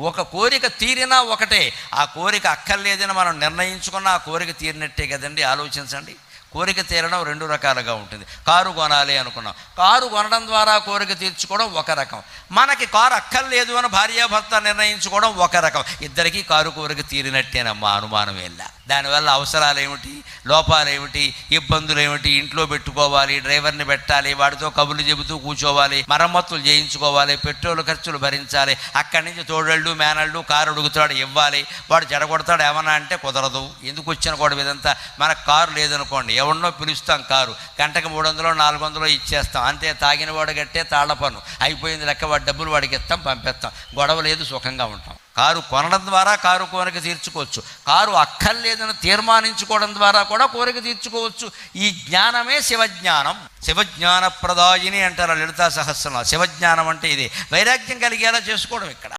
ఒక కోరిక తీరినా ఒకటే, ఆ కోరిక అక్కర్లేదని మనం నిర్ణయించుకున్న ఆ కోరిక తీరినట్టే కదండి. ఆలోచించండి. కోరిక తీరడం రెండు రకాలుగా ఉంటుంది. కారు కొనాలి అనుకున్నాం, కారు కొనడం ద్వారా కోరిక తీర్చుకోవడం ఒక రకం. మనకి కారు అక్కర్లేదు అని భార్యాభర్త నిర్ణయించుకోవడం ఒక రకం. ఇద్దరికీ కారు కోరిక తీరినట్టేనమ్మా, అనుమానం వెళ్ళా. దానివల్ల అవసరాలు ఏమిటి, లోపాలు ఏమిటి, ఇబ్బందులు ఏమిటి, ఇంట్లో పెట్టుకోవాలి, డ్రైవర్ని పెట్టాలి, వాడితో కబుర్లు చెబుతూ కూర్చోవాలి, మరమ్మతులు చేయించుకోవాలి, పెట్రోల్ ఖర్చులు భరించాలి, అక్కడి నుంచి తోడళ్ళు మేనళ్ళు కారు అడుగుతాడు ఇవ్వాలి, వాడు జడగొడతాడు ఏమన్నా అంటే కుదరదు. ఎందుకు వచ్చిన కూడా ఇదంతా. మనకు కారు లేదనుకోండి, ఎవరినో పిలుస్తాం, కారు గంటకు 300 400 ఇచ్చేస్తాం, అంతే. తాగిన వాడు గట్టే తాళ్ల పన్ను అయిపోయింది లెక్క, వాడి డబ్బులు వాడికి ఇస్తాం, పంపిస్తాం, గొడవ లేదు, సుఖంగా ఉంటాం. కారు కొనడం ద్వారా కారు కోరిక తీర్చుకోవచ్చు, కారు అక్కర్లేదని తీర్మానించుకోవడం ద్వారా కూడా కోరిక తీర్చుకోవచ్చు. ఈ జ్ఞానమే శివజ్ఞానం. శివజ్ఞాన ప్రదాయిని అంటారు లలితా సహస్రంలో. శివజ్ఞానం అంటే ఇదే, వైరాగ్యం కలిగేలా చేసుకోవడం ఇక్కడ.